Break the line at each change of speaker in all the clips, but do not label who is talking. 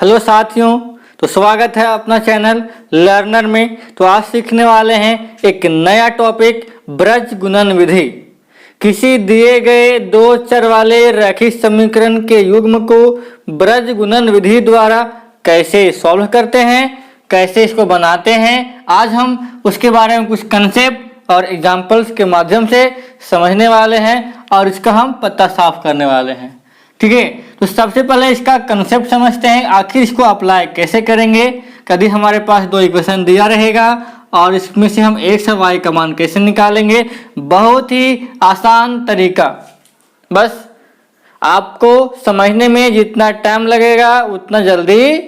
Hello साथियों, तो स्वागत है अपना चैनल लर्नर में। तो आज सीखने वाले हैं एक नया टॉपिक, ब्रज गुणन विधि। किसी दिए गए दो चर वाले रैखिक समीकरण के युग्म को ब्रज गुणन विधि द्वारा कैसे सॉल्व करते हैं, कैसे इसको बनाते हैं, आज हम उसके बारे में कुछ कंसेप्ट और एग्जाम्पल्स के माध्यम से समझने वाले हैं और इसका हम पता साफ करने वाले हैं। ठीक है, तो सबसे पहले इसका कंसेप्ट समझते हैं, आखिर इसको अप्लाई कैसे करेंगे। कभी हमारे पास दो इक्वेशन दिया रहेगा और इसमें से हम एक्स और वाई का मान कैसे निकालेंगे। बहुत ही आसान तरीका, बस आपको समझने में जितना टाइम लगेगा उतना जल्दी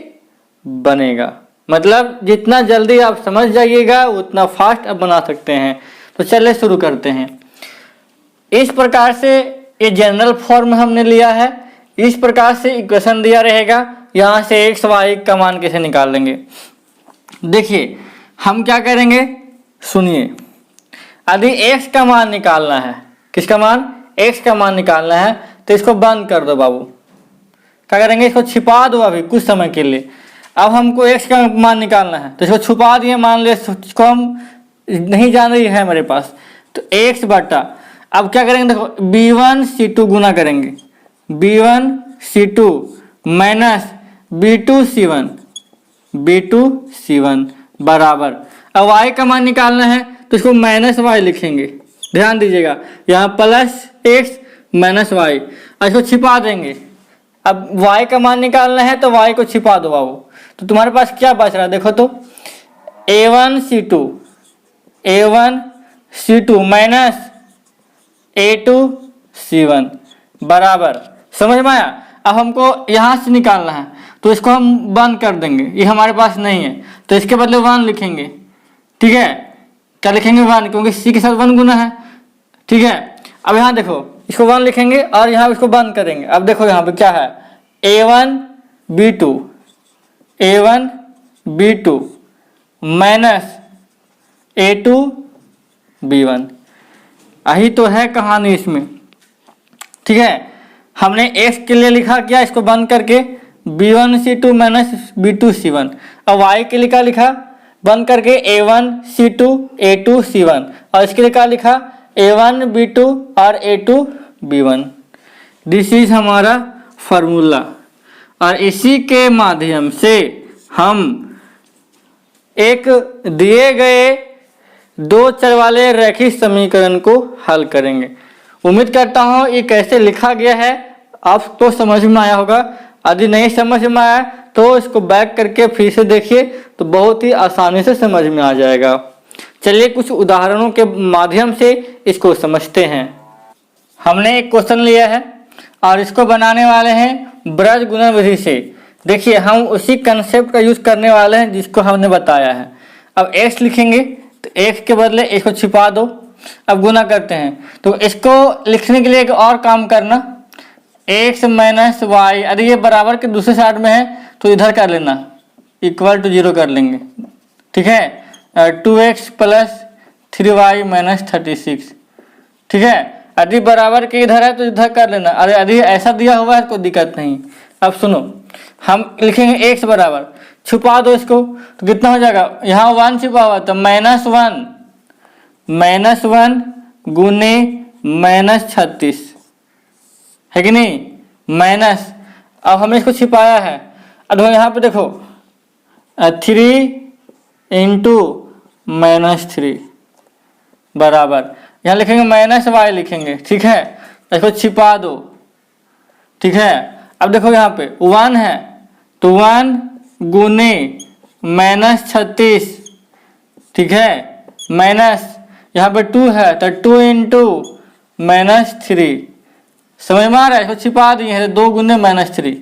बनेगा। मतलब जितना जल्दी आप समझ जाइएगा उतना फास्ट आप बना सकते हैं। तो चलिए शुरू करते हैं। इस प्रकार से ये जनरल फॉर्म हमने लिया है। इस प्रकार से इक्वेशन दिया रहेगा, यहाँ से एक्स वाई का मान कैसे निकाल लेंगे। देखिए हम क्या करेंगे, सुनिए। यदि एक्स का मान निकालना है, किसका मान, एक्स का मान निकालना है, तो इसको बंद कर दो बाबू। क्या करेंगे, इसको छिपा दो अभी कुछ समय के लिए। अब हमको एक्स का मान निकालना है तो इसको छुपा दिए, मान लिया इसको हम नहीं जान रही है मेरे पास, तो एक्स बटा, अब क्या करेंगे, देखो b1c2 गुना करेंगे, b1c2 माइनस b2c1 बराबर। अब y का मान निकालना है तो इसको माइनस वाई लिखेंगे, ध्यान दीजिएगा, यहाँ प्लस एक्स माइनस वाई, इसको छिपा देंगे। अब y का मान निकालना है तो y को छिपा दो बाबू। तो तुम्हारे पास क्या बच रहा है, देखो तो a1c2 माइनस a2c1 बराबर। समझ में आया। अब हमको यहाँ से निकालना है तो इसको हम बंद कर देंगे, ये हमारे पास नहीं है तो इसके बदले 1 लिखेंगे। ठीक है, क्या लिखेंगे, 1, क्योंकि c के साथ 1 गुना है। ठीक है, अब यहाँ देखो इसको 1 लिखेंगे और यहाँ इसको बंद करेंगे। अब देखो यहाँ पे क्या है, a1b2 माइनस a2b1, यही तो है कहानी इसमें। ठीक है, हमने x के लिए लिखा क्या, इसको बंद करके b1c2 माइनस b2c1। अब y के लिए क्या लिखा, बंद करके a1c2 a2c1, और इसके लिए क्या लिखा, a1b2 और a2b1। दिस इज हमारा फॉर्मूला, और इसी के माध्यम से हम एक दिए गए दो चर वाले रैखिक समीकरण को हल करेंगे। उम्मीद करता हूँ ये कैसे लिखा गया है आप तो समझ में आया होगा। यदि नहीं समझ में आया तो इसको बैक करके फिर से देखिए, तो बहुत ही आसानी से समझ में आ जाएगा। चलिए कुछ उदाहरणों के माध्यम से इसको समझते हैं। हमने एक क्वेश्चन लिया है और इसको बनाने वाले हैं ब्रज गुणन विधि से। देखिए हम उसी कंसेप्ट का यूज करने वाले हैं जिसको हमने बताया है। अब x लिखेंगे तो x के बदले इसको छिपा दो। अब गुना करते हैं तो इसको लिखने के लिए एक और काम करना, x माइनस वाई, यदि ये बराबर के दूसरे साइड में है तो इधर कर लेना, इक्वल टू 0 कर लेंगे। ठीक है, 2x प्लस 3y माइनस 36। ठीक है, यदि बराबर के इधर है तो इधर कर लेना, अरे यदि ऐसा दिया हुआ है कोई दिक्कत नहीं। अब सुनो, हम लिखेंगे x बराबर, छुपा दो इसको तो कितना हो जाएगा, यहाँ 1 छिपा हुआ तो -1 गुने -36 है कि नहीं, माइनस। अब हमने इसको छिपाया है, अब यहाँ पे देखो 3 इंटू -3 बराबर, यहाँ लिखेंगे माइनस वाई लिखेंगे। ठीक है, इसको छिपा दो। ठीक है, अब देखो यहाँ पे 1 है तो 1 गुने -36, ठीक है, माइनस यहाँ पे 2 है तो 2 इंटू -3, समझ में आ रहा है। इसको छिपा दिए हैं, 2 गुने -3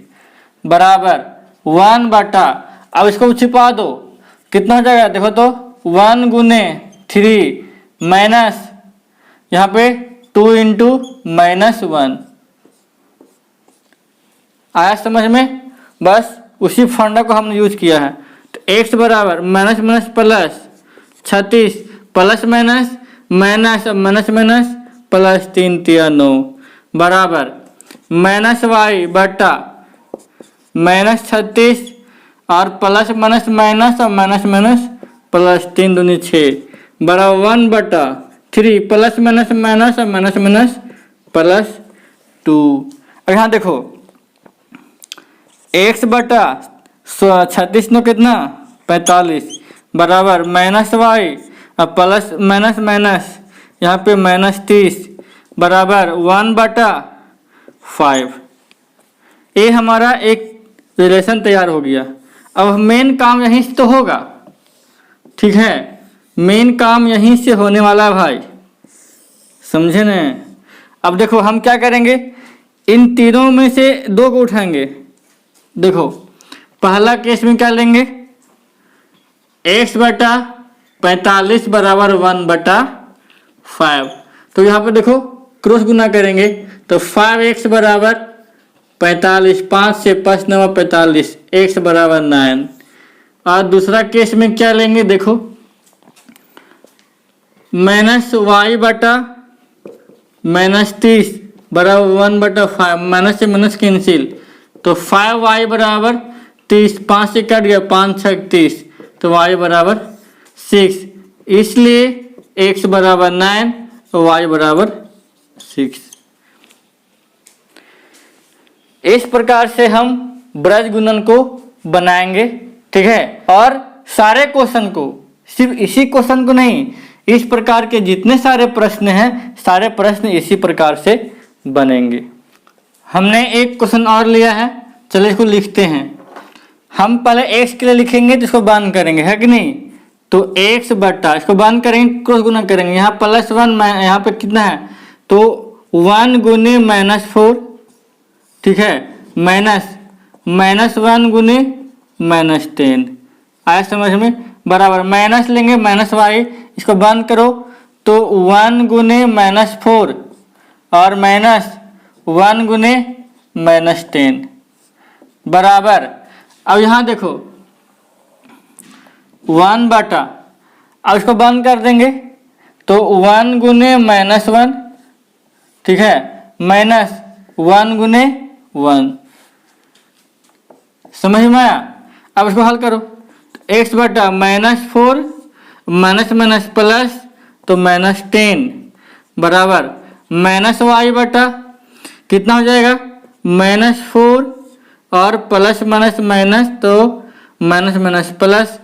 बराबर 1 बटा, अब इसको छिपा दो, कितना हो जाएगा, देखो तो 1 गुने 3 माइनस यहाँ पे 2 इंटू -1। आया समझ में। बस उसी फंडा को हमने यूज किया है। तो x बराबर minus minus plus 36 plus minus minus minus minus plus 3 3 9 बराबर -y बटा -36 और प्लस माइनस माइनस और माइनस माइनस प्लस, 3 दूनी 6 बराबर 1/3 प्लस माइनस माइनस और माइनस माइनस प्लस 2। अब यहाँ देखो x बटा 36 नो कितना 45 बराबर माइनस वाई और प्लस माइनस माइनस यहाँ पे माइनस 30 बराबर 1/5। ये हमारा एक रिलेशन तैयार हो गया। अब मेन काम यहीं से तो होगा, ठीक है, मेन काम यहीं से होने वाला है भाई, समझे न। अब देखो हम क्या करेंगे, इन तीनों में से 2 को उठाएंगे। देखो पहला केस में क्या लेंगे, x बटा 45 बराबर 1/5। तो यहाँ पे देखो क्रॉस गुना करेंगे तो 5x बराबर 45, 5 से 5 9 45, x बराबर 9। और दूसरा केस में क्या लेंगे, देखो माइनस वाई बटा माइनस 30 बराबर 1/5, माइनस से माइनस कैंसिल तो 5y बराबर 30, 5 से कट गया 5 6 30 तो y बराबर 6। इसलिए x बराबर 9 और y बराबर 6। इस प्रकार से हम ब्रज गुणन को बनाएंगे, ठीक है। और सारे क्वेश्चन को, सिर्फ इसी क्वेश्चन को नहीं, इस प्रकार के जितने सारे प्रश्न हैं सारे प्रश्न इसी प्रकार से बनेंगे। हमने एक क्वेश्चन और लिया है, चलो इसको लिखते हैं। हम पहले x के लिए लिखेंगे तो इसको बंद करेंगे, है कि नहीं। तो x बटा, इसको बंद करेंगे क्रॉस गुना करेंगे, यहाँ +1 यहाँ पे कितना है तो 1 गुने -4, ठीक है, -1 गुने -10 आया समझ में, बराबर माइनस लेंगे माइनस वाई, इसको बंद करो तो 1 गुने -4 और -1 गुने -10 बराबर। अब यहाँ देखो 1 बटा, अब इसको बंद कर देंगे तो 1 गुने -1, ठीक है, -1 गुने 1, समझ में आया। अब इसको हल करो, x बटा -4 माइनस माइनस प्लस तो -10 बराबर -y बटा कितना हो जाएगा -4 और प्लस माइनस माइनस तो माइनस माइनस प्लस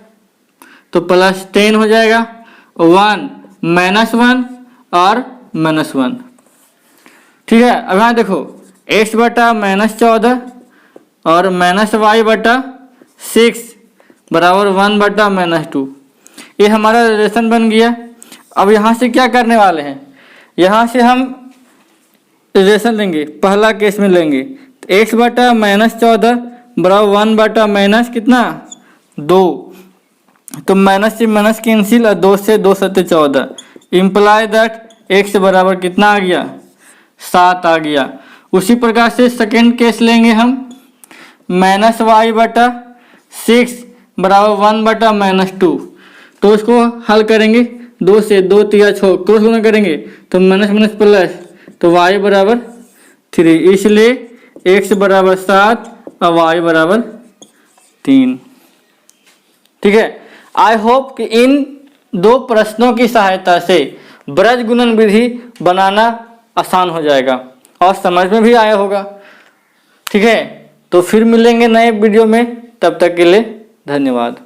तो +10 हो जाएगा, 1 -1 और -1, ठीक है। अब यहाँ देखो x बटा -14 और -y बटा 6 बराबर 1/-2, ये हमारा रिलेशन बन गया। अब यहाँ से क्या करने वाले हैं, यहाँ से हम रिलेशन लेंगे, पहला केस में लेंगे तो x बटा -14 बराबर 1/- कितना 2, तो माइनस से माइनस कैंसिल और 2 से 2 7 14, इम्प्लाई दैट x बराबर कितना आ गया 7 आ गया। उसी प्रकार से सेकेंड केस लेंगे हम, -y बटा 6 बराबर 1/-2, तो उसको हल करेंगे 2 से 2 3 6 क्रॉस गुना करेंगे तो माइनस माइनस प्लस तो y बराबर 3, इसलिए x बराबर 7 और y बराबर 3, ठीक है। आई होप कि इन 2 प्रश्नों की सहायता से ब्रज गुणन विधि बनाना आसान हो जाएगा और समझ में भी आया होगा, ठीक है। तो फिर मिलेंगे नए वीडियो में, तब तक के लिए धन्यवाद।